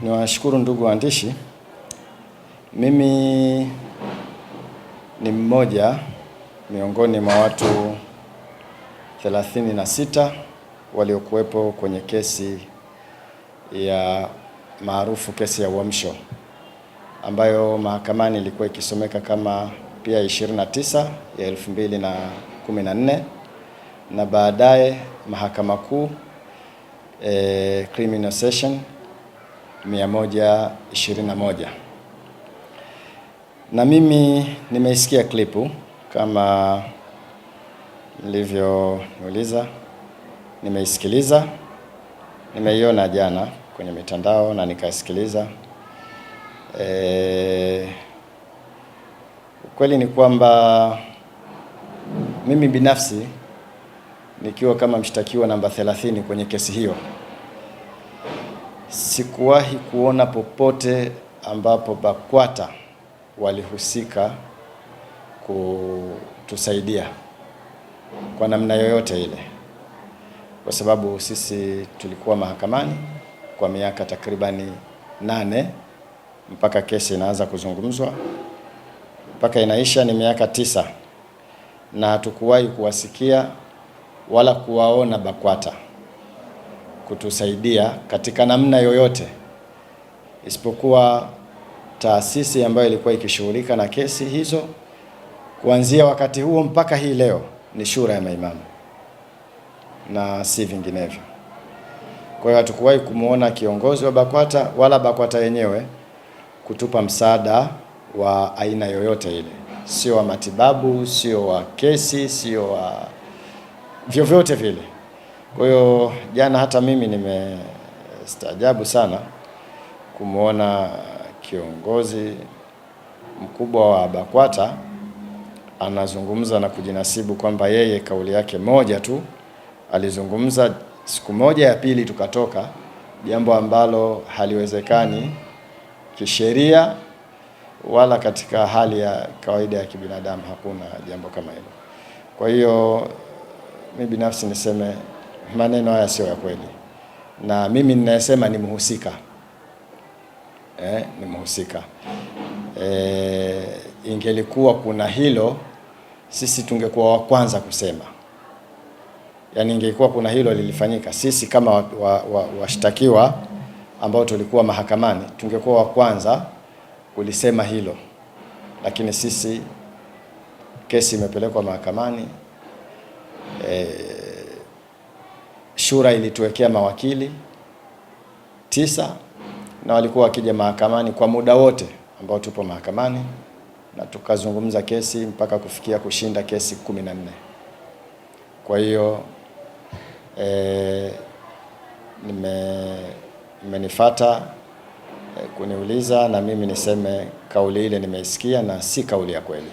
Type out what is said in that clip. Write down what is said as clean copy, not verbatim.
Niwashukuru ndugu waandishi. Mimi ni mmoja miongoni mwa watu 36 waliokuwepo kwenye kesi ya maarufu kesi ya uamsho ambayo mahakamani ilikuwa ikisomeka kama pia 29 ya 2014 na baadaye Mahakama Kuu Criminal Session 121. Na mimi nimeisikia klipu kama nilivyoniuliza, nimeisikiliza, nimeiona jana kwenye mitandao na nikaisikiliza. Ukweli ni kwamba mimi binafsi nikiwa kama mshtakiwa namba 30 kwenye kesi hiyo, sikuwahi kuona popote ambapo BAKWATA walihusika kutusaidia kwa namna yoyote ile, kwa sababu sisi tulikuwa mahakamani kwa miaka takribani 8 mpaka kesi inaanza kuzungumzwa mpaka inaisha ni miaka 9, na hatukuwahi kuwasikia wala kuwaona BAKWATA kutusaidia katika namna yoyote, isipokuwa taasisi ambayo ilikuwa ikishughulika na kesi hizo kuanzia wakati huo mpaka hii leo ni Shura ya Maimamu na si vinginevyo. Kwa hiyo hatukuwahi kumuona kiongozi wa BAKWATA wala BAKWATA yenyewe kutupa msaada wa aina yoyote ile, sio wa matibabu, sio wa kesi, sio wa vyovyote vile. Kwa hiyo jana hata mimi nimestaajabu sana kumuona kiongozi mkubwa wa BAKWATA anazungumza na kujinasibu kwamba yeye kauli yake moja tu alizungumza, siku moja ya pili tukatoka, jambo ambalo haliwezekani kisheria wala katika hali ya kawaida ya kibinadamu. Hakuna jambo kama hilo. Kwa hiyo mimi binafsi niseme maneno haya sio ya kweli, na mimi ninasema ni mhusika. Ni mhusika. Ingelikuwa kuna hilo, sisi tungekuwa wa kwanza kusema. Yaani ingekuwa kuna hilo lilifanyika, sisi kama washtakiwa ambao tulikuwa mahakamani tungekuwa wa kwanza kulisema hilo. Lakini sisi kesi imepelekwa mahakamani, Shura ilituwekea mawakili 9 na walikuwa wakija mahakamani kwa muda wote ambao tupo mahakamani, na tukazungumza kesi mpaka kufikia kushinda kesi 14. Kwa hiyo mmenifuata kuniuliza, na mimi niseme kauli ile nimeisikia na si kauli ya kweli.